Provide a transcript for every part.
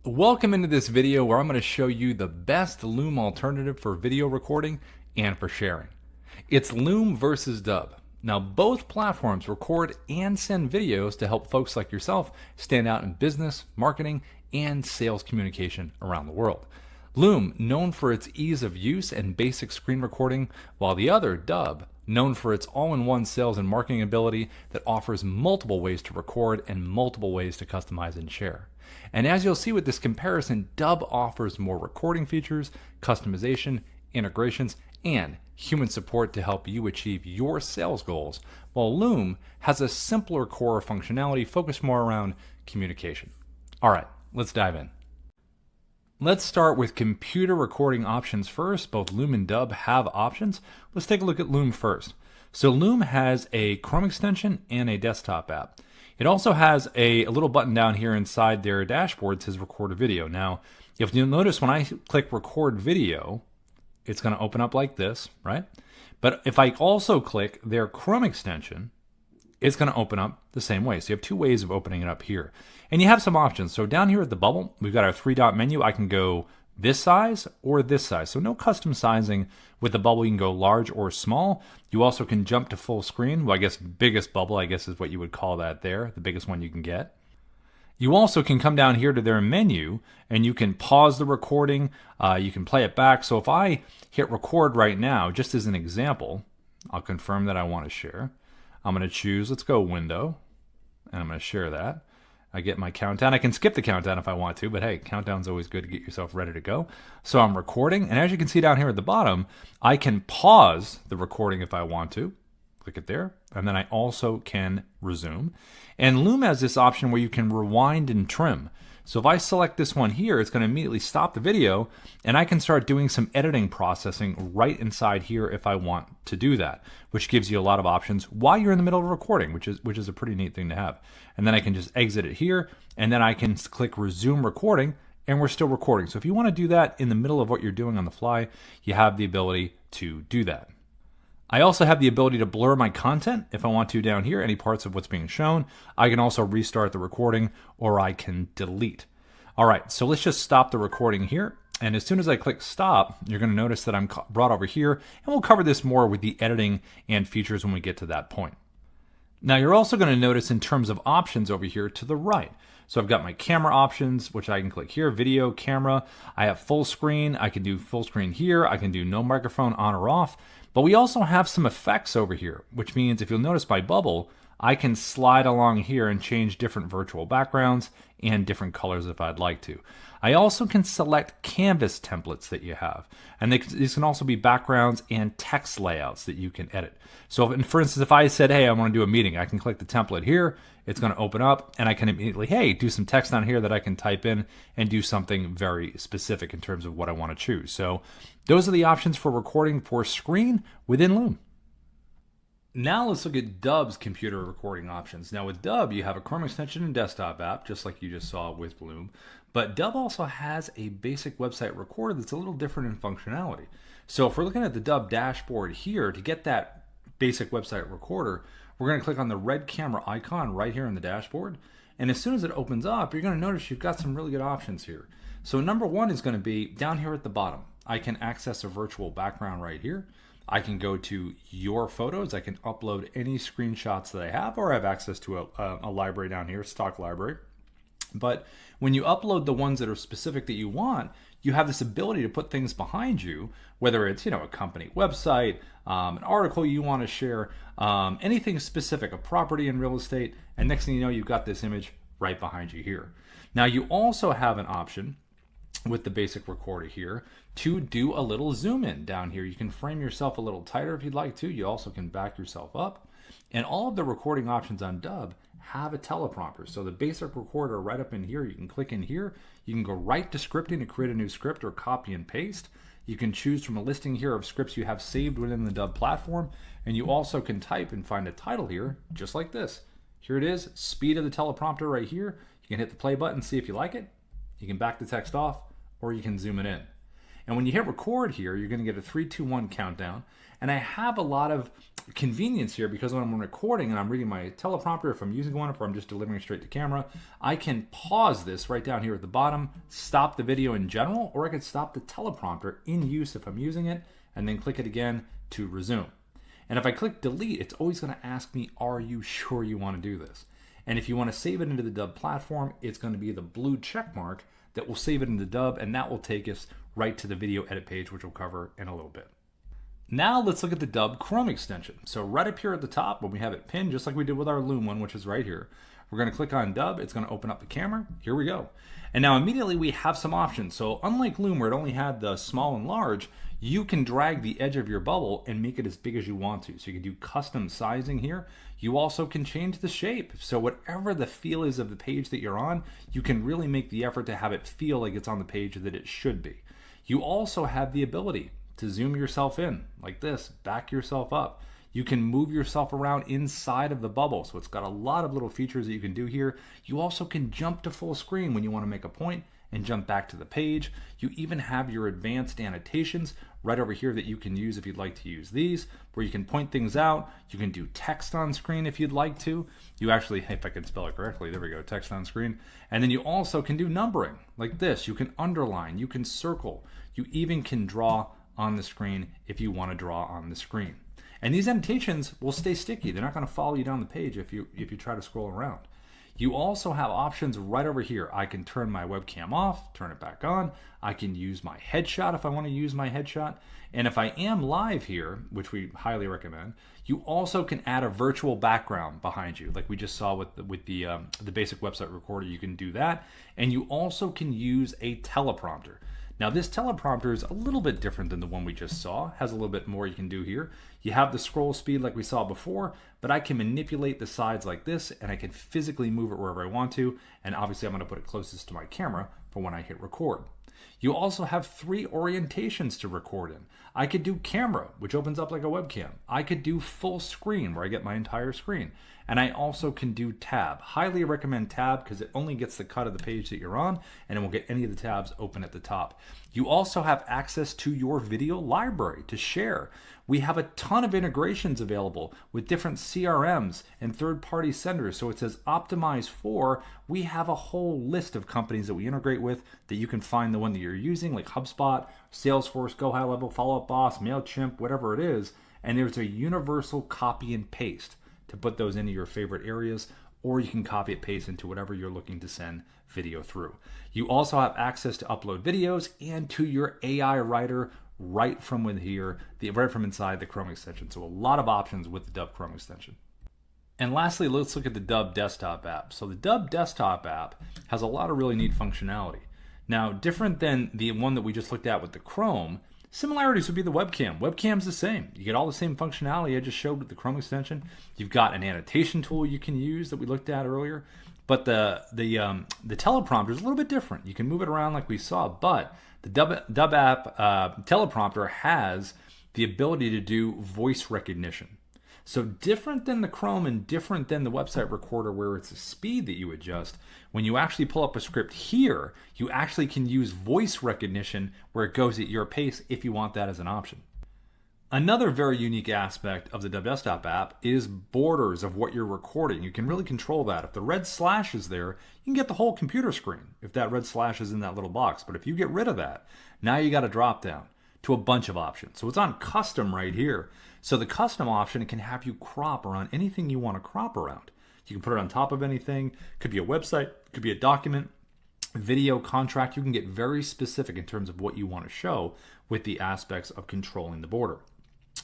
Welcome into this video where I'm going to show you the best Loom alternative for video recording and for sharing. It's Loom versus Dubb. Now both platforms record and send videos to help folks like yourself stand out in business, marketing, and sales communication around the world. Loom, known for its ease of use and basic screen recording, while the other, Dubb, known for its all-in-one sales and marketing ability that offers multiple ways to record and multiple ways to customize and share. And as you'll see with this comparison, Dubb offers more recording features, customization, integrations, and human support to help you achieve your sales goals, while Loom has a simpler core functionality focused more around communication. All right, let's dive in. Let's start with computer recording options first. Both Loom and Dubb have options. Let's take a look at Loom first. So Loom has a Chrome extension and a desktop app. It also has a little button down here inside their dashboard that says record a video. Now, if you'll notice when I click record video, it's going to open up like this, right? But if I also click their Chrome extension, it's going to open up the same way. So you have two ways of opening it up here. And you have some options. So down here at the bubble, we've got our three-dot menu. I can go this size or this size. So no custom sizing with the bubble. You can go large or small. You also can jump to full screen. Well, I guess biggest bubble, I guess is what you would call that there, the biggest one you can get. You also can come down here to their menu and you can pause the recording. You can play it back. So if I hit record right now, just as an example, I'll confirm that I want to share. I'm going to choose, let's go window, and I'm going to share that. I get my countdown. I can skip the countdown if I want to, but hey, countdown's always good to get yourself ready to go. So I'm recording, and as you can see down here at the bottom, I can pause the recording if I want to. Click it there, and then I also can resume. And Loom has this option where you can rewind and trim. So if I select this one here, it's going to immediately stop the video, and I can start doing some editing processing right inside here if I want to do that, which gives you a lot of options while you're in the middle of recording, which is a pretty neat thing to have. And then I can just exit it here, and then I can click resume recording, and we're still recording. So if you want to do that in the middle of what you're doing on the fly, you have the ability to do that. I also have the ability to blur my content if I want to down here, any parts of what's being shown. I can also restart the recording, or I can delete. All right, so let's just stop the recording here. And as soon as I click stop, you're going to notice that I'm brought over here, and we'll cover this more with the editing and features when we get to that point. Now you're also going to notice in terms of options over here to the right. So I've got my camera options, which I can click here, video, camera. I have full screen. I can do full screen here. I can do no microphone on or off. But we also have some effects over here, which means if you'll notice by bubble, I can slide along here and change different virtual backgrounds and different colors if I'd like to. I also can select canvas templates that you have. And these can also be backgrounds and text layouts that you can edit. So for instance, if I said, hey, I want to do a meeting, I can click the template here. It's going to open up and I can immediately, hey, do some text on here that I can type in and do something very specific in terms of what I want to choose. So those are the options for recording for screen within Loom. Now let's look at Dubb's computer recording options. Now with Dubb, you have a Chrome extension and desktop app, just like you just saw with Loom. But Dubb also has a basic website recorder that's a little different in functionality. So if we're looking at the Dubb dashboard here, to get that basic website recorder, we're going to click on the red camera icon right here in the dashboard. And as soon as it opens up, you're going to notice you've got some really good options here. So number one is going to be down here at the bottom. I can access a virtual background right here. I can go to your photos. I can upload any screenshots that I have, or I have access to a library down here, stock library. But when you upload the ones that are specific that you want, you have this ability to put things behind you, whether it's, a company website, an article you want to share, anything specific, a property in real estate, and next thing you know, you've got this image right behind you here. Now you also have an option with the basic recorder here to do a little zoom in down here. You can frame yourself a little tighter if you'd like to. You also can back yourself up. And all of the recording options on Dubb have a teleprompter. So the basic recorder right up in here, you can click in here. You can go right to scripting to create a new script or copy and paste. You can choose from a listing here of scripts you have saved within the Dubb platform. And you also can type and find a title here, just like this. Here it is, speed of the teleprompter right here. You can hit the play button, see if you like it. You can back the text off, or you can zoom it in. And when you hit record here, you're going to get a 3, 2, 1 countdown. And I have a lot of convenience here because when I'm recording and I'm reading my teleprompter, if I'm using one, if I'm just delivering straight to camera, I can pause this right down here at the bottom, stop the video in general, or I could stop the teleprompter in use if I'm using it, and then click it again to resume. And if I click delete, it's always going to ask me, are you sure you want to do this? And if you want to save it into the Dubb platform, it's going to be the blue check mark that will save it into Dubb, and that will take us right to the video edit page, which we'll cover in a little bit. Now let's look at the Dubb Chrome extension. So right up here at the top, when we have it pinned, just like we did with our Loom one, which is right here, we're going to click on Dubb. It's going to open up the camera. Here we go. And now immediately we have some options. So unlike Loom, where it only had the small and large, you can drag the edge of your bubble and make it as big as you want to. So you can do custom sizing here. You also can change the shape. So whatever the feel is of the page that you're on, you can really make the effort to have it feel like it's on the page that it should be. You also have the ability to zoom yourself in like this, back yourself up. You can move yourself around inside of the bubble. So it's got a lot of little features that you can do here. You also can jump to full screen when you want to make a point and jump back to the page. You even have your advanced annotations right over here that you can use if you'd like to use these, where you can point things out. You can do text on screen if you'd like to. You actually, if I can spell it correctly, there we go, text on screen. And then you also can do numbering like this. You can underline, you can circle, you even can draw on the screen if you want to draw on the screen. And these annotations will stay sticky. They're not going to follow you down the page if you try to scroll around. You also have options right over here. I can turn my webcam off, turn it back on. I can use my headshot if I want to use my headshot. And if I am live here, which we highly recommend, you also can add a virtual background behind you, like we just saw with the basic website recorder. You can do that, and you also can use a teleprompter. Now this teleprompter is a little bit different than the one we just saw. Has a little bit more you can do here. You have the scroll speed like we saw before, but I can manipulate the sides like this, and I can physically move it wherever I want to. And obviously I'm going to put it closest to my camera for when I hit record. You also have 3 orientations to record in. I could do camera, which opens up like a webcam. I could do full screen, where I get my entire screen. And I also can do tab. Highly recommend tab because it only gets the cut of the page that you're on, and it won't get any of the tabs open at the top. You also have access to your video library to share. We have a ton of integrations available with different CRMs and third-party senders. So it says optimize for. We have a whole list of companies that we integrate with that you can find the one that you're using, like HubSpot, Salesforce, Go High Level, Follow Up Boss, MailChimp, whatever it is. And there's a universal copy and paste to put those into your favorite areas, or you can copy and paste into whatever you're looking to send video through. You also have access to upload videos and to your AI writer right from with here, right from inside the Chrome extension. So a lot of options with the Dubb Chrome extension. And lastly, let's look at the Dubb desktop app. So the Dubb desktop app has a lot of really neat functionality. Now, different than the one that we just looked at with the Chrome, similarities would be the webcam. Webcam's the same. You get all the same functionality I just showed with the Chrome extension. You've got an annotation tool you can use that we looked at earlier. But the teleprompter is a little bit different. You can move it around like we saw, but the Dubb app teleprompter has the ability to do voice recognition. So different than the Chrome and different than the website recorder where it's a speed that you adjust, when you actually pull up a script here, you actually can use voice recognition where it goes at your pace if you want that as an option. Another very unique aspect of the Dubb desktop app is borders of what you're recording. You can really control that. If the red slash is there, you can get the whole computer screen if that red slash is in that little box. But if you get rid of that, now you got to drop down to a bunch of options. So it's on custom right here. So the custom option, it can have you crop around anything you want to crop around. You can put it on top of anything. Could be a website, could be a document, video, contract. You can get very specific in terms of what you want to show with the aspects of controlling the border.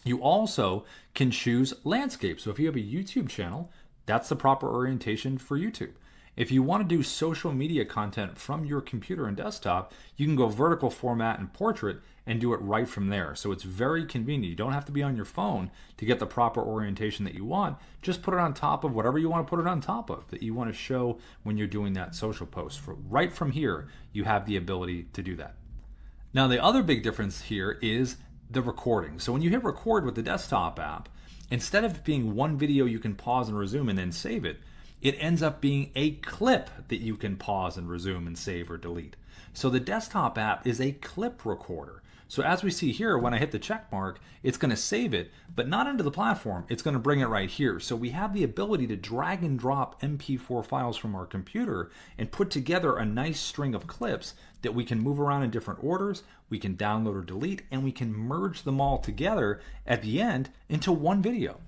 You also can choose landscape. So if you have a YouTube channel, that's the proper orientation for YouTube. If you want to do social media content from your computer and desktop, you can go vertical format and portrait and do it right from there. So it's very convenient. You don't have to be on your phone to get the proper orientation that you want. Just put it on top of whatever you want to put it on top of that you want to show when you're doing that social post. Right from here, you have the ability to do that. Now, the other big difference here is the recording. So when you hit record with the desktop app, instead of being one video you can pause and resume and then save it, it ends up being a clip that you can pause and resume and save or delete. So the desktop app is a clip recorder. So as we see here, when I hit the check mark, it's going to save it, but not into the platform. It's going to bring it right here. So we have the ability to drag and drop MP4 files from our computer and put together a nice string of clips that we can move around in different orders, we can download or delete, and we can merge them all together at the end into one video.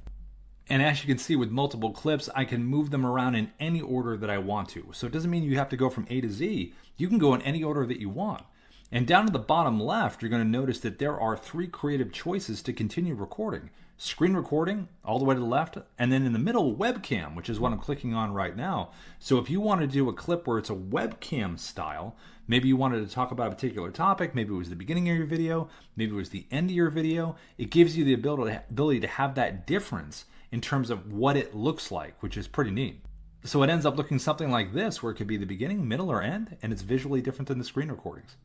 And as you can see with multiple clips, I can move them around in any order that I want to. So it doesn't mean you have to go from A to Z. You can go in any order that you want. And down to the bottom left, you're going to notice that there are 3 creative choices to continue recording. Screen recording, all the way to the left, and then in the middle, webcam, which is what I'm clicking on right now. So if you want to do a clip where it's a webcam style, maybe you wanted to talk about a particular topic, maybe it was the beginning of your video, maybe it was the end of your video, it gives you the ability to have that difference in terms of what it looks like, which is pretty neat. So it ends up looking something like this, where it could be the beginning, middle, or end, and it's visually different than the screen recordings.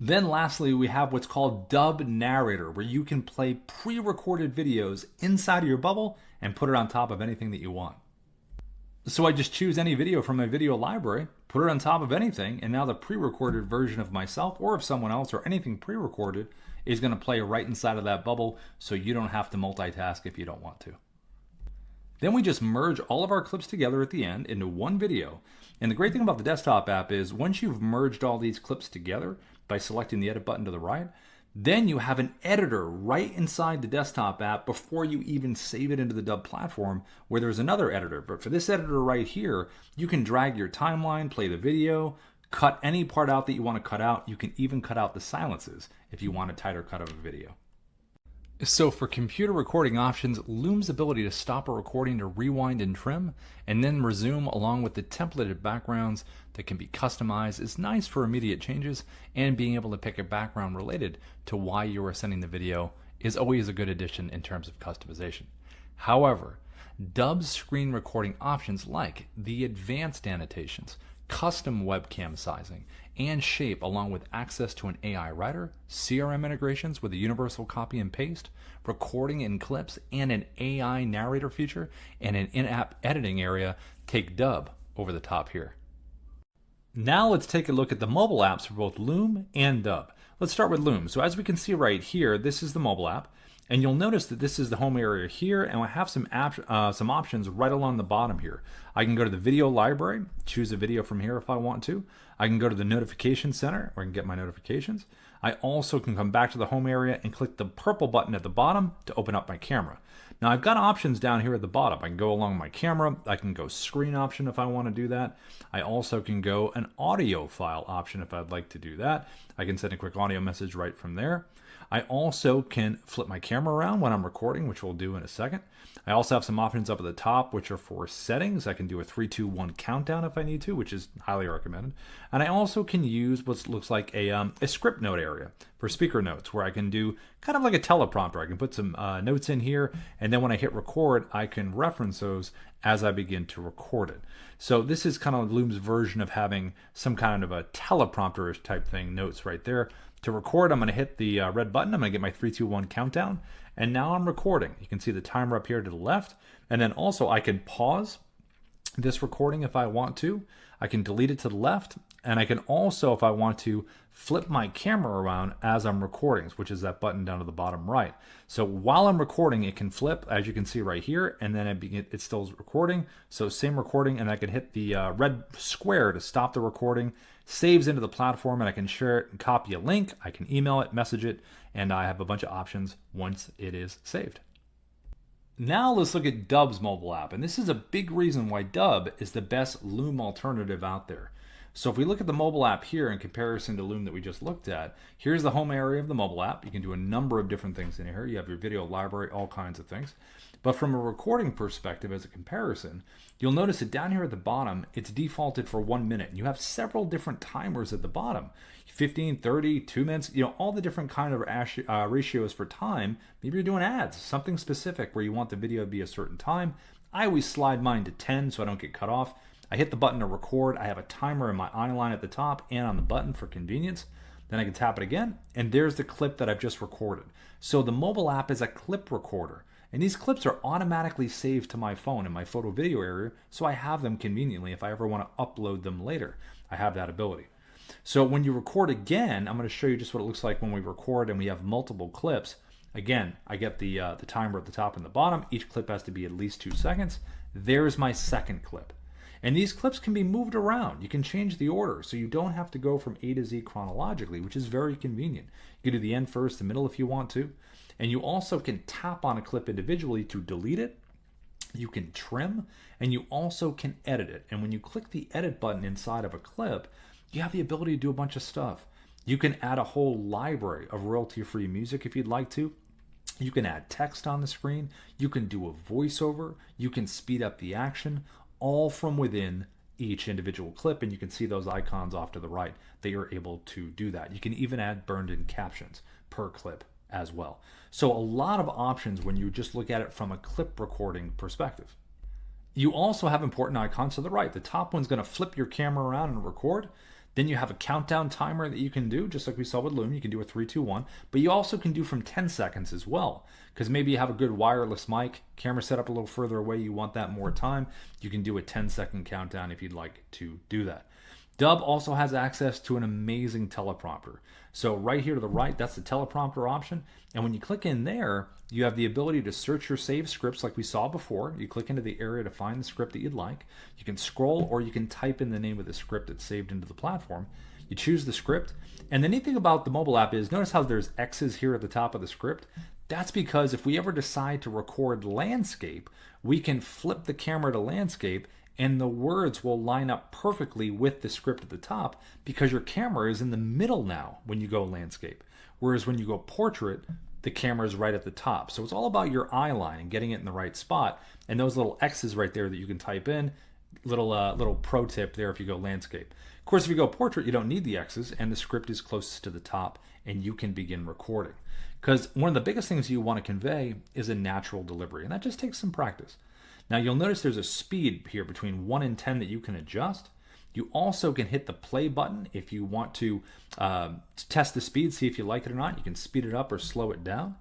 Then lastly, we have what's called Dubb Narrator, where you can play pre-recorded videos inside of your bubble and put it on top of anything that you want. So I just choose any video from my video library, put it on top of anything, and now the pre-recorded version of myself or of someone else or anything pre-recorded is going to play right inside of that bubble, so you don't have to multitask if you don't want to. Then we just merge all of our clips together at the end into one video. And the great thing about the desktop app is once you've merged all these clips together by selecting the edit button to the right, then you have an editor right inside the desktop app before you even save it into the Dubb platform, where there's another editor. But for this editor right here, you can drag your timeline, play the video, cut any part out that you want to cut out. You can even cut out the silences if you want a tighter cut of a video. So for computer recording options, Loom's ability to stop a recording to rewind and trim, and then resume along with the templated backgrounds that can be customized is nice for immediate changes, and being able to pick a background related to why you are sending the video is always a good addition in terms of customization. However, Dubb's screen recording options like the advanced annotations, custom webcam sizing, and shape, along with access to an AI writer, CRM integrations with a universal copy and paste, recording in clips, and an AI narrator feature, and an in-app editing area, take Dubb over the top here. Now let's take a look at the mobile apps for both Loom and Dubb. Let's start with Loom. So as we can see right here, this is the mobile app. And you'll notice that this is the home area here, and I have some options right along the bottom here. I can go to the video library, choose a video from here if I want to. I can go to the notification center, where I can get my notifications. I also can come back to the home area and click the purple button at the bottom to open up my camera. Now I've got options down here at the bottom. I can go along my camera. I can go screen option if I want to do that. I also can go an audio file option if I'd like to do that. I can send a quick audio message right from there. I also can flip my camera around when I'm recording, which we'll do in a second. I also have some options up at the top, which are for settings. I can do a 3, 2, 1 countdown if I need to, which is highly recommended. And I also can use what looks like a script note area for speaker notes, where I can do kind of like a teleprompter. I can put some notes in here, and then when I hit record, I can reference those as I begin to record it. So this is kind of Loom's version of having some kind of a teleprompter-ish type thing, notes right there. To record, I'm going to hit the red button. I'm going to get my 3, 2, 1 countdown. And now I'm recording. You can see the timer up here to the left. And then also I can pause this recording if I want to. I can delete it to the left. And I can also, if I want to, flip my camera around as I'm recording, which is that button down to the bottom right. So while I'm recording, it can flip, as you can see right here, and then it still is recording. So same recording, and I can hit the red square to stop the recording, saves into the platform, and I can share it and copy a link. I can email it, message it, and I have a bunch of options once it is saved. Now let's look at Dubb's mobile app, and this is a big reason why Dubb is the best Loom alternative out there. So if we look at the mobile app here in comparison to Loom that we just looked at, here's the home area of the mobile app. You can do a number of different things in here. You have your video library, all kinds of things. But from a recording perspective as a comparison, you'll notice that down here at the bottom, it's defaulted for 1 minute. And you have several different timers at the bottom, 15, 30, 2 minutes, all the different kind of ratios for time. Maybe you're doing ads, something specific where you want the video to be a certain time. I always slide mine to 10 so I don't get cut off. I hit the button to record. I have a timer in my eye line at the top and on the button for convenience. Then I can tap it again, and there's the clip that I've just recorded. So the mobile app is a clip recorder. And these clips are automatically saved to my phone in my photo video area, so I have them conveniently if I ever want to upload them later. I have that ability. So when you record again, I'm going to show you just what it looks like when we record and we have multiple clips. Again, I get the timer at the top and the bottom. Each clip has to be at least 2 seconds. There's my second clip. And these clips can be moved around. You can change the order, so you don't have to go from A to Z chronologically, which is very convenient. You can do the end first, the middle if you want to. And you also can tap on a clip individually to delete it. You can trim, and you also can edit it. And when you click the edit button inside of a clip, you have the ability to do a bunch of stuff. You can add a whole library of royalty-free music if you'd like to. You can add text on the screen. You can do a voiceover. You can speed up the action, all from within each individual clip. And you can see those icons off to the right that you're able to do that. You can even add burned-in captions per clip as well. So a lot of options when you just look at it from a clip recording perspective. You also have important icons to the right. The top one's going to flip your camera around and record. Then you have a countdown timer that you can do, just like we saw with Loom. You can do a 3, 2, 1, but you also can do from 10 seconds as well, because maybe you have a good wireless mic, camera set up a little further away, you want that more time. You can do a 10-second countdown if you'd like to do that. Dubb also has access to an amazing teleprompter. So right here to the right, that's the teleprompter option. And when you click in there, you have the ability to search your saved scripts like we saw before. You click into the area to find the script that you'd like. You can scroll, or you can type in the name of the script that's saved into the platform. You choose the script. And the neat thing about the mobile app is, notice how there's X's here at the top of the script? That's because if we ever decide to record landscape, we can flip the camera to landscape and the words will line up perfectly with the script at the top, because your camera is in the middle now when you go landscape. Whereas when you go portrait, the camera is right at the top. So it's all about your eye line and getting it in the right spot. And those little X's right there that you can type in, little pro tip there if you go landscape. Of course, if you go portrait, you don't need the X's, and the script is closest to the top, and you can begin recording. Because one of the biggest things you want to convey is a natural delivery, and that just takes some practice. Now you'll notice there's a speed here between 1 and 10 that you can adjust. You also can hit the play button if you want to test the speed, see if you like it or not. You can speed it up or slow it down.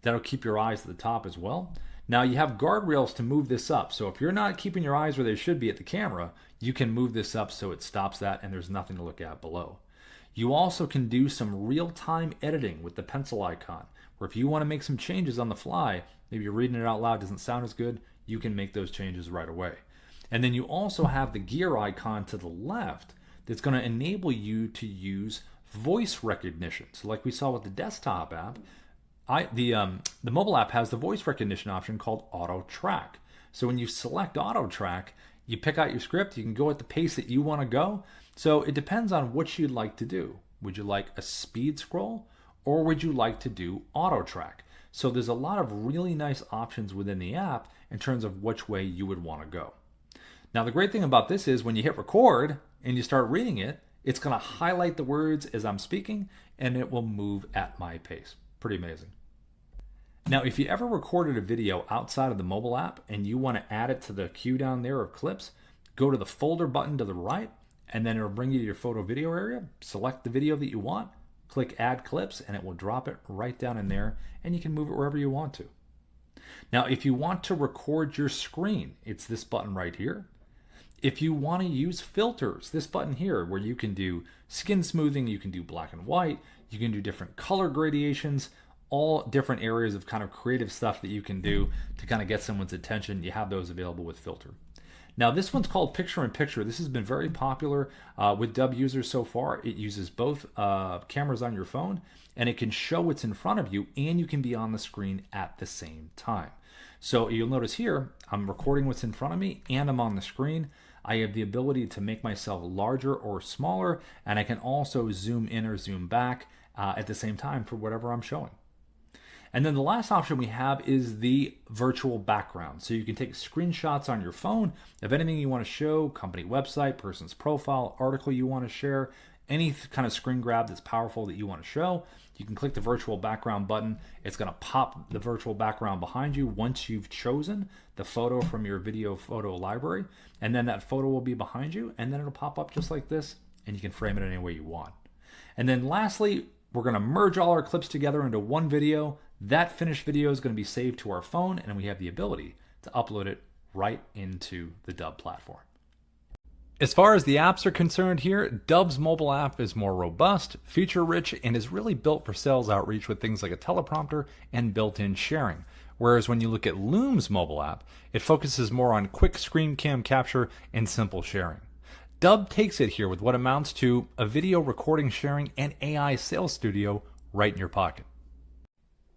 That'll keep your eyes at the top as well. Now you have guardrails to move this up. So if you're not keeping your eyes where they should be at the camera, you can move this up so it stops that and there's nothing to look at below. You also can do some real-time editing with the pencil icon, where if you want to make some changes on the fly, maybe you're reading it out loud, doesn't sound as good, you can make those changes right away. And then you also have the gear icon to the left that's going to enable you to use voice recognition. So like we saw with the desktop app, the mobile app has the voice recognition option called auto track. So when you select auto track, you pick out your script, you can go at the pace that you want to go. So it depends on what you'd like to do. Would you like a speed scroll, or would you like to do auto track? So there's a lot of really nice options within the app in terms of which way you would want to go. Now the great thing about this is when you hit record and you start reading it, it's going to highlight the words as I'm speaking, and it will move at my pace. Pretty amazing. Now if you ever recorded a video outside of the mobile app and you want to add it to the queue down there of clips, go to the folder button to the right, and then it'll bring you to your photo video area. Select the video that you want, click add clips, and it will drop it right down in there, and you can move it wherever you want to. Now if you want to record your screen, it's this button right here. If you want to use filters, this button here, where you can do skin smoothing, you can do black and white, you can do different color gradations, all different areas of kind of creative stuff that you can do to kind of get someone's attention. You have those available with filter. Now this one's called picture in picture. This has been very popular with Dubb users so far. It uses both cameras on your phone, and it can show what's in front of you, and you can be on the screen at the same time. So you'll notice here, I'm recording what's in front of me and I'm on the screen. I have the ability to make myself larger or smaller, and I can also zoom in or zoom back at the same time for whatever I'm showing. And then the last option we have is the virtual background. So you can take screenshots on your phone of anything you want to show, company website, person's profile, article you want to share, any kind of screen grab that's powerful that you want to show. You can click the virtual background button. It's going to pop the virtual background behind you once you've chosen the photo from your video photo library. And then that photo will be behind you, and then it'll pop up just like this, and you can frame it any way you want. And then lastly, we're going to merge all our clips together into one video. That finished video is going to be saved to our phone, and we have the ability to upload it right into the Dubb platform. As far as the apps are concerned here, Dubb's mobile app is more robust, feature-rich, and is really built for sales outreach with things like a teleprompter and built-in sharing. Whereas when you look at Loom's mobile app, it focuses more on quick screen cam capture and simple sharing. Dubb takes it here with what amounts to a video recording, sharing, and AI sales studio right in your pocket.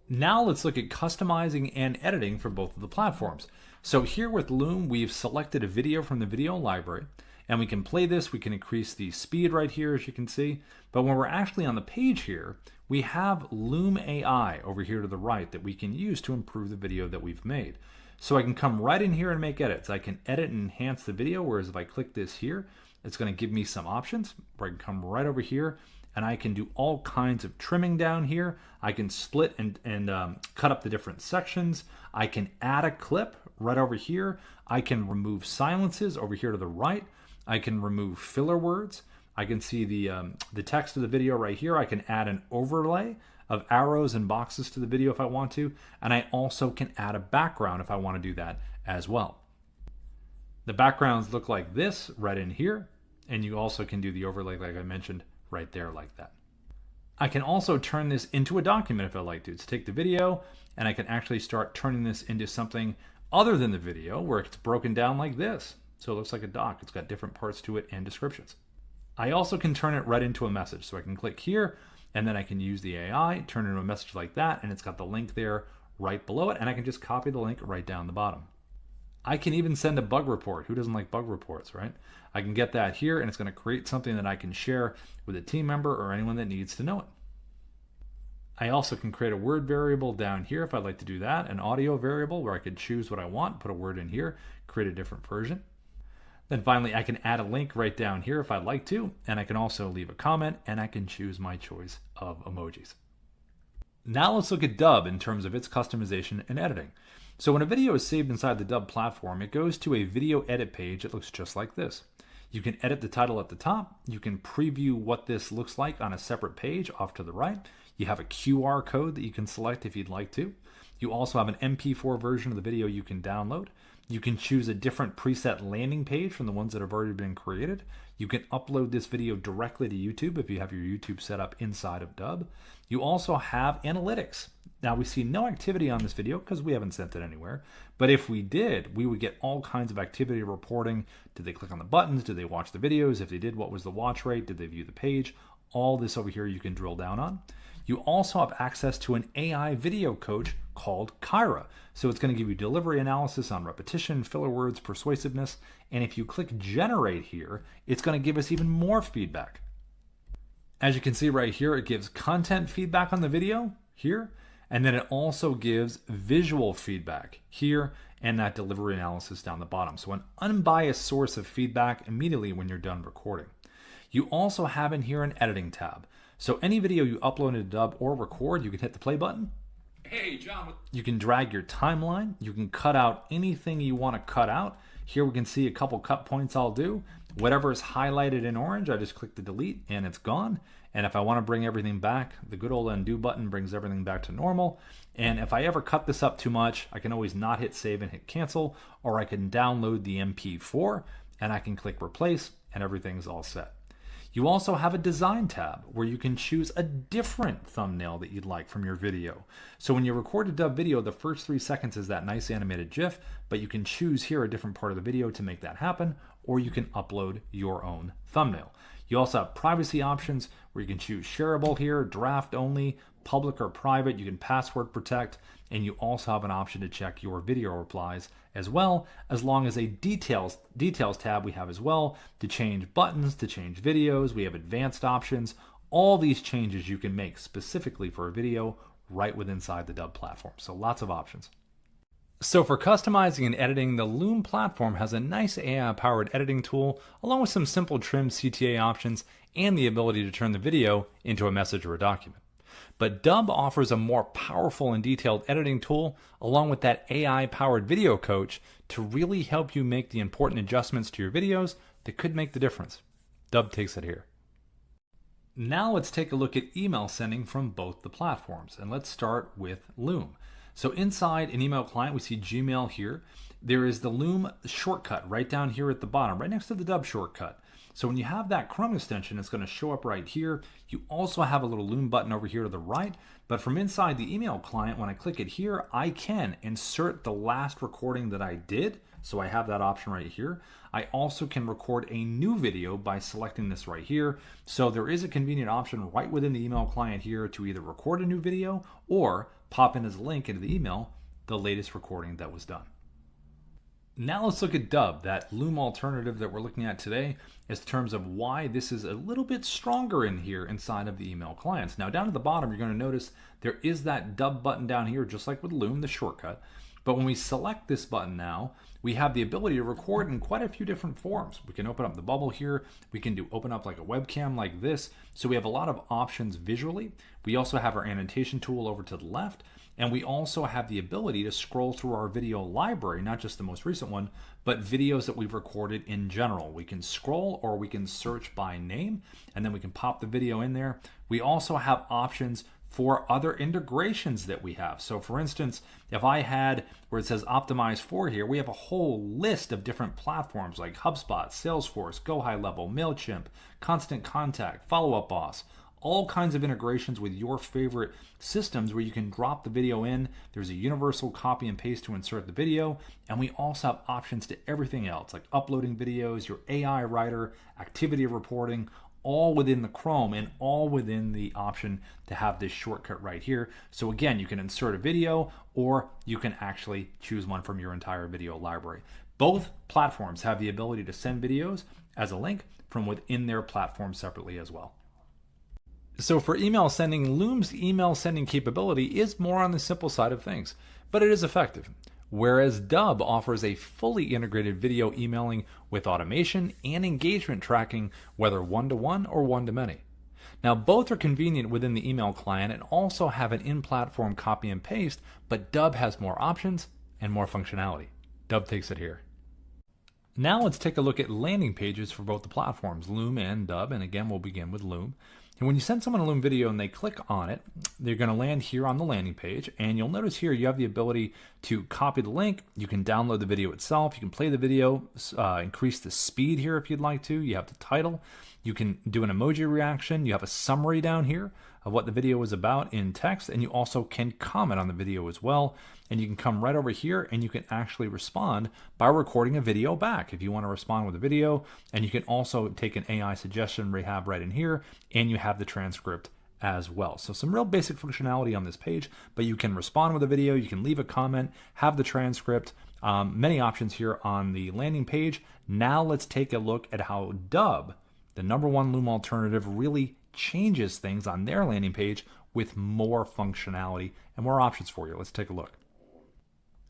Now let's look at customizing and editing for both of the platforms. So here with Loom, we've selected a video from the video library, and we can play this. We can increase the speed right here, as you can see. But when we're actually on the page here, we have Loom AI over here to the right that we can use to improve the video that we've made. So I can come right in here and make edits. I can edit and enhance the video, whereas if I click this here, it's going to give me some options where I can come right over here and I can do all kinds of trimming down here. I can split and cut up the different sections. I can add a clip right over here. I can remove silences over here to the right. I can remove filler words. I can see the text of the video right here. I can add an overlay of arrows and boxes to the video if I want to. And I also can add a background if I want to do that as well. The backgrounds look like this right in here. And you also can do the overlay like I mentioned right there like that. I can also turn this into a document if I like to. So take the video and I can actually start turning this into something other than the video where it's broken down like this. So it looks like a doc. It's got different parts to it and descriptions. I also can turn it right into a message. So I can click here and then I can use the AI, turn it into a message like that, and it's got the link there right below it, and I can just copy the link right down the bottom. I can even send a bug report. Who doesn't like bug reports, right? I can get that here and it's going to create something that I can share with a team member or anyone that needs to know it. I also can create a word variable down here if I'd like to do that, an audio variable where I could choose what I want, put a word in here, create a different version. Then finally, I can add a link right down here if I'd like to, and I can also leave a comment, and I can choose my choice of emojis. Now let's look at Dubb in terms of its customization and editing. So when a video is saved inside the Dubb platform, it goes to a video edit page that looks just like this. You can edit the title at the top. You can preview what this looks like on a separate page off to the right. You have a QR code that you can select if you'd like to. You also have an MP4 version of the video you can download. You can choose a different preset landing page from the ones that have already been created. You can upload this video directly to YouTube if you have your YouTube set up inside of Dubb. You also have analytics. Now we see no activity on this video because we haven't sent it anywhere. But if we did, we would get all kinds of activity reporting. Did they click on the buttons? Did they watch the videos? If they did, what was the watch rate? Did they view the page? All this over here you can drill down on. You also have access to an AI video coach called Kyra. So it's going to give you delivery analysis on repetition, filler words, persuasiveness. And if you click generate here, it's going to give us even more feedback. As you can see right here, it gives content feedback on the video here. And then it also gives visual feedback here and that delivery analysis down the bottom. So an unbiased source of feedback immediately when you're done recording. You also have in here an editing tab. So any video you upload into Dubb or record, you can hit the play button. Hey, John. You can drag your timeline. You can cut out anything you want to cut out. Here we can see a couple cut points I'll do. Whatever is highlighted in orange, I just click the delete and it's gone. And if I want to bring everything back, the good old undo button brings everything back to normal. And if I ever cut this up too much, I can always not hit save and hit cancel, or I can download the MP4 and I can click replace and everything's all set. You also have a design tab where you can choose a different thumbnail that you'd like from your video. So when you record a Dubb video, the first 3 seconds is that nice animated GIF, but you can choose here a different part of the video to make that happen, or you can upload your own thumbnail. You also have privacy options where you can choose shareable here, draft only, public or private. You can password protect, and you also have an option to check your video replies as well, as long as a details tab we have as well to change buttons, to change videos. We have advanced options. All these changes you can make specifically for a video right within inside the Dubb platform. So lots of options. So for customizing and editing, the Loom platform has a nice AI-powered editing tool, along with some simple trim CTA options and the ability to turn the video into a message or a document. But Dubb offers a more powerful and detailed editing tool, along with that AI-powered video coach to really help you make the important adjustments to your videos that could make the difference. Dubb takes it here. Now let's take a look at email sending from both the platforms, and let's start with Loom. So inside an email client, we see Gmail here. There is the Loom shortcut right down here at the bottom, right next to the Dubb shortcut. So when you have that Chrome extension, it's going to show up right here. You also have a little Loom button over here to the right, but from inside the email client, when I click it here, I can insert the last recording that I did. So I have that option right here. I also can record a new video by selecting this right here. So there is a convenient option right within the email client here to either record a new video or pop in as a link into the email the latest recording that was done. Now let's look at Dubb, that Loom alternative that we're looking at today, in terms of why this is a little bit stronger in here inside of the email clients. Now down at the bottom, you're going to notice there is that Dubb button down here, just like with Loom, the shortcut. But when we select this button now, we have the ability to record in quite a few different forms. We can open up the bubble here. We can open up like a webcam like this. So we have a lot of options visually. We also have our annotation tool over to the left. And we also have the ability to scroll through our video library, not just the most recent one, but videos that we've recorded in general. We can scroll or we can search by name, and then we can pop the video in there. We also have options for other integrations that we have. So for instance, if I had where it says optimize for here, we have a whole list of different platforms like HubSpot, Salesforce, Go High Level, MailChimp, Constant Contact, Follow Up Boss, all kinds of integrations with your favorite systems where you can drop the video in. There's a universal copy and paste to insert the video. And we also have options to everything else like uploading videos, your AI writer, activity reporting, all within the Chrome and all within the option to have this shortcut right here. So again, you can insert a video or you can actually choose one from your entire video library. Both platforms have the ability to send videos as a link from within their platform separately as well. So for email sending, Loom's email sending capability is more on the simple side of things, but it is effective. Whereas Dubb offers a fully integrated video emailing with automation and engagement tracking, whether one-to-one or one-to-many. Now, both are convenient within the email client and also have an in-platform copy and paste, but Dubb has more options and more functionality. Dubb takes it here. Now let's take a look at landing pages for both the platforms, Loom and Dubb, and again, we'll begin with Loom. And when you send someone a Loom video and they click on it, they're going to land here on the landing page. And you'll notice here you have the ability to copy the link. You can download the video itself. You can play the video, increase the speed here if you'd like to. You have the title. You can do an emoji reaction. You have a summary down here of what the video is about in text. And you also can comment on the video as well. And you can come right over here and you can actually respond by recording a video back if you want to respond with a video. And you can also take an AI suggestion rehab right in here, and you have the transcript as well. So some real basic functionality on this page, but you can respond with a video, you can leave a comment, have the transcript, many options here on the landing page. Now let's take a look at how Dubb, the #1 Loom alternative, really changes things on their landing page with more functionality and more options for you. Let's take a look.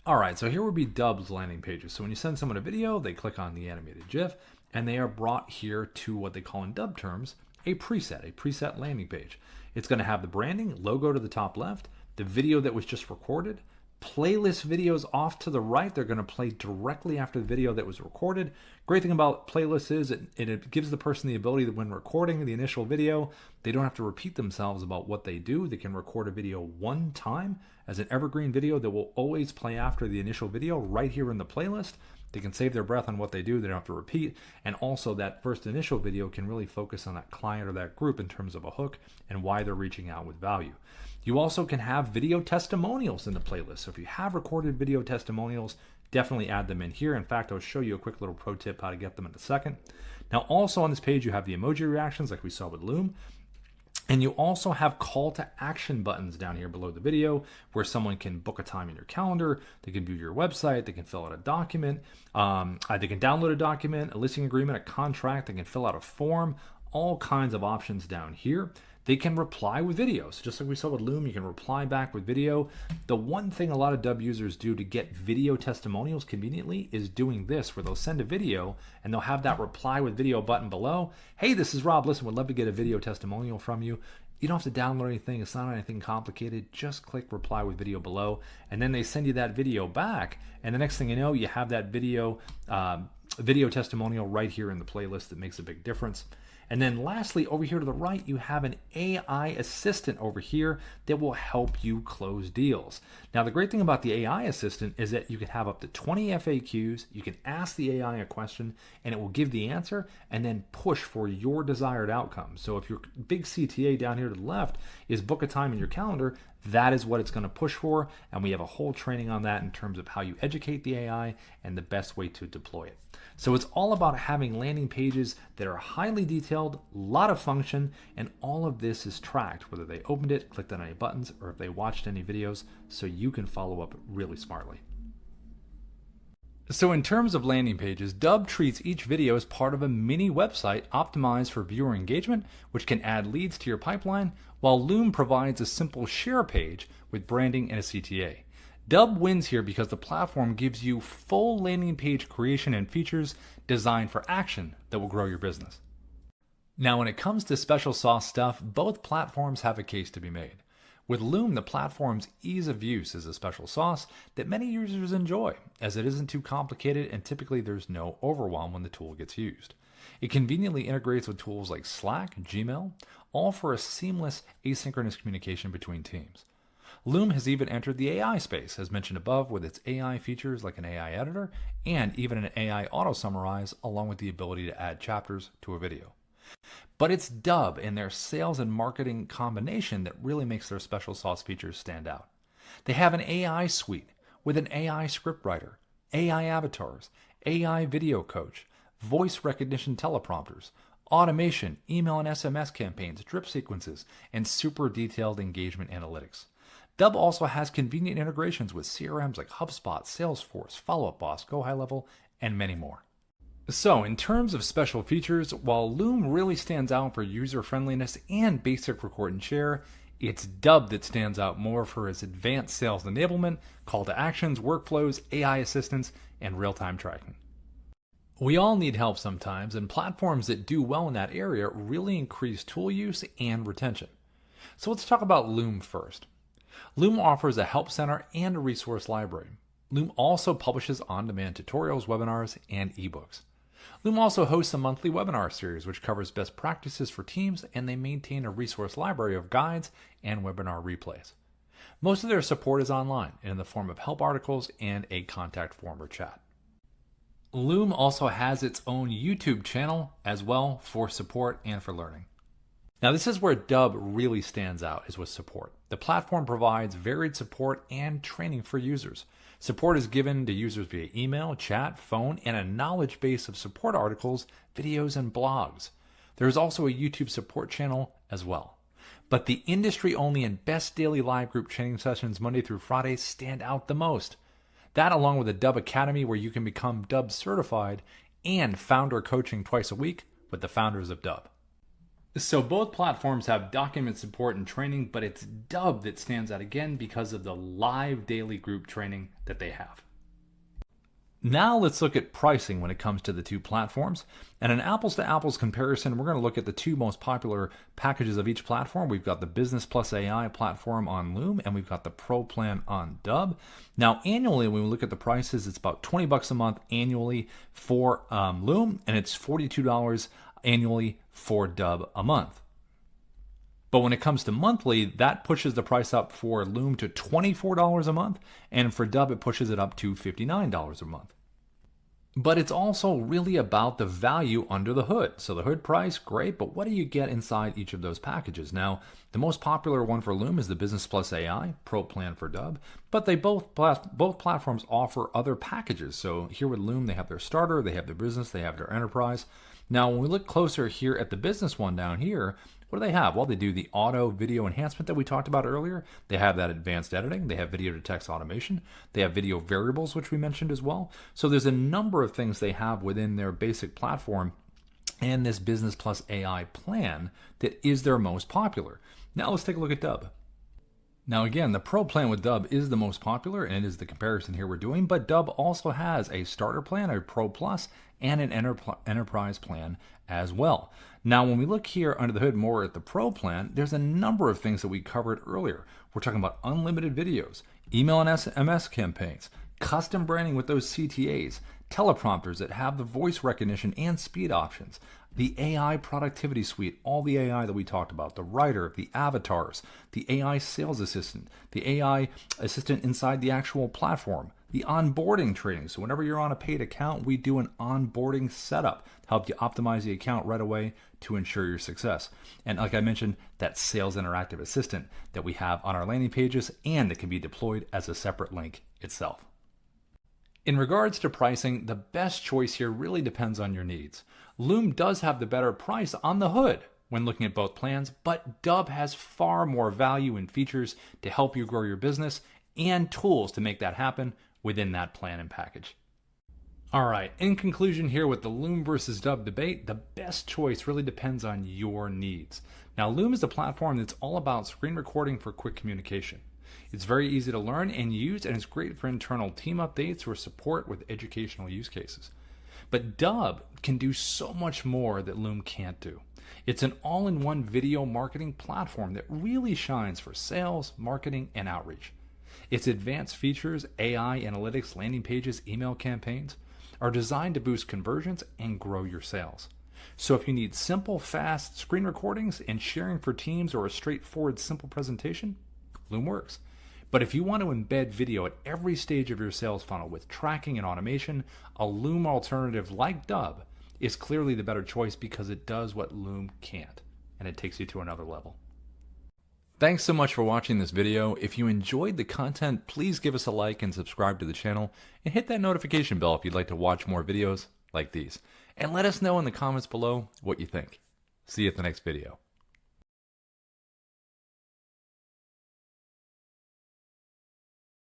All right, so here would be Dubb's landing pages. So when you send someone a video, they click on the animated GIF, and they are brought here to what they call in Dubb terms, a preset landing page. It's going to have the branding, logo to the top left, the video that was just recorded, playlist videos off to the right. They're going to play directly after the video that was recorded. Great thing about playlists is it gives the person the ability that when recording the initial video, they don't have to repeat themselves about what they do. They can record a video one time as an evergreen video that will always play after the initial video right here in the playlist. They can save their breath on what they do. They don't have to repeat. And also that first initial video can really focus on that client or that group in terms of a hook and why they're reaching out with value. You also can have video testimonials in the playlist. So if you have recorded video testimonials, definitely add them in here. In fact, I'll show you a quick little pro tip how to get them in a second. Now also on this page, you have the emoji reactions like we saw with Loom. And you also have call to action buttons down here below the video where someone can book a time in your calendar, they can view your website, they can fill out a document, they can download a document, a listing agreement, a contract, they can fill out a form, all kinds of options down here. They can reply with videos. Just like we saw with Loom, you can reply back with video. The one thing a lot of Dubb users do to get video testimonials conveniently is doing this, where they'll send a video and they'll have that reply with video button below. Hey, this is Rob. Listen, would love to get a video testimonial from you. You don't have to download anything. It's not anything complicated. Just click reply with video below, and then they send you that video back. And the next thing you know, you have that video testimonial right here in the playlist. That makes a big difference. And then lastly, over here to the right, you have an AI assistant over here that will help you close deals. Now, the great thing about the AI assistant is that you can have up to 20 FAQs. You can ask the AI a question and it will give the answer and then push for your desired outcome. So if your big CTA down here to the left is book a time in your calendar, that is what it's going to push for. And we have a whole training on that in terms of how you educate the AI and the best way to deploy it. So it's all about having landing pages that are highly detailed, a lot of function, and all of this is tracked, whether they opened it, clicked on any buttons, or if they watched any videos, so you can follow up really smartly. So in terms of landing pages, Dubb treats each video as part of a mini website optimized for viewer engagement, which can add leads to your pipeline, while Loom provides a simple share page with branding and a CTA. Dubb wins here because the platform gives you full landing page creation and features designed for action that will grow your business. Now, when it comes to special sauce stuff, both platforms have a case to be made. With Loom, the platform's ease of use is a special sauce that many users enjoy, as it isn't too complicated and typically there's no overwhelm when the tool gets used. It conveniently integrates with tools like Slack, Gmail, all for a seamless asynchronous communication between teams. Loom has even entered the AI space, as mentioned above, with its AI features like an AI editor and even an AI auto-summarize, along with the ability to add chapters to a video. But it's Dubb and their sales and marketing combination that really makes their special sauce features stand out. They have an AI suite with an AI scriptwriter, AI avatars, AI video coach, voice recognition teleprompters, automation, email and SMS campaigns, drip sequences, and super detailed engagement analytics. Dubb also has convenient integrations with CRMs like HubSpot, Salesforce, Follow Up Boss, Go High Level, and many more. So, in terms of special features, while Loom really stands out for user friendliness and basic record and share, it's Dubb that stands out more for its advanced sales enablement, call to actions, workflows, AI assistance, and real-time tracking. We all need help sometimes, and platforms that do well in that area really increase tool use and retention. So let's talk about Loom first. Loom offers a help center and a resource library. Loom also publishes on-demand tutorials, webinars, and ebooks. Loom also hosts a monthly webinar series which covers best practices for teams, and they maintain a resource library of guides and webinar replays. Most of their support is online in the form of help articles and a contact form or chat. Loom also has its own YouTube channel as well for support and for learning. Now, this is where Dubb really stands out, is with support. The platform provides varied support and training for users. Support is given to users via email, chat, phone, and a knowledge base of support articles, videos, and blogs. There is also a YouTube support channel as well. But the industry-only and best daily live group training sessions Monday through Friday stand out the most. That, along with the Dubb Academy, where you can become Dubb certified, and founder coaching twice a week with the founders of Dubb. So both platforms have document support and training, but it's Dubb that stands out again because of the live daily group training that they have. Now let's look at pricing when it comes to the two platforms. And an apples to apples comparison, we're going to look at the two most popular packages of each platform. We've got the Business Plus AI platform on Loom, and we've got the Pro plan on Dubb. Now annually, when we look at the prices, it's about $20 a month annually for Loom, and it's $42 annually for Dubb a month. But when it comes to monthly, that pushes the price up for Loom to $24 a month, and for Dubb it pushes it up to $59 a month. But it's also really about the value under the hood. So the hood price, great, but what do you get inside each of those packages? Now, the most popular one for Loom is the Business Plus AI Pro plan for Dubb, but they both platforms offer other packages. So here with Loom, they have their starter, they have their business, they have their enterprise. Now, when we look closer here at the business one down here, what do they have? Well, they do the auto video enhancement that we talked about earlier. They have that advanced editing. They have video to text automation. They have video variables, which we mentioned as well. So there's a number of things they have within their basic platform and this Business Plus AI plan that is their most popular. Now let's take a look at Dubb. Now again, the Pro plan with Dubb is the most popular, and it is the comparison here we're doing, but Dubb also has a starter plan, a Pro Plus, and an enterprise plan as well. Now when we look here under the hood more at the Pro plan, there's a number of things that we covered earlier. We're talking about unlimited videos, email and SMS campaigns, custom branding with those CTAs, teleprompters that have the voice recognition and speed options, The AI productivity suite, all the AI that we talked about, the writer, the avatars, the AI sales assistant, the AI assistant inside the actual platform, the onboarding training. So whenever you're on a paid account, we do an onboarding setup to help you optimize the account right away to ensure your success. And like I mentioned, that sales interactive assistant that we have on our landing pages and that can be deployed as a separate link itself. In regards to pricing, the best choice here really depends on your needs. Loom does have the better price on the hood when looking at both plans, but Dubb has far more value and features to help you grow your business and tools to make that happen within that plan and package. All right, in conclusion here with the Loom versus Dubb debate, the best choice really depends on your needs. Now, Loom is a platform that's all about screen recording for quick communication. It's very easy to learn and use, and it's great for internal team updates or support with educational use cases. But Dubb can do so much more that Loom can't do. It's an all-in-one video marketing platform that really shines for sales, marketing, and outreach. Its advanced features, AI analytics, landing pages, email campaigns, are designed to boost conversions and grow your sales. So if you need simple, fast screen recordings and sharing for teams or a straightforward, simple presentation, Loom works. But if you want to embed video at every stage of your sales funnel with tracking and automation, a Loom alternative like Dubb is clearly the better choice because it does what Loom can't, and it takes you to another level. Thanks so much for watching this video. If you enjoyed the content, please give us a like and subscribe to the channel, and hit that notification bell if you'd like to watch more videos like these. And let us know in the comments below what you think. See you at the next video.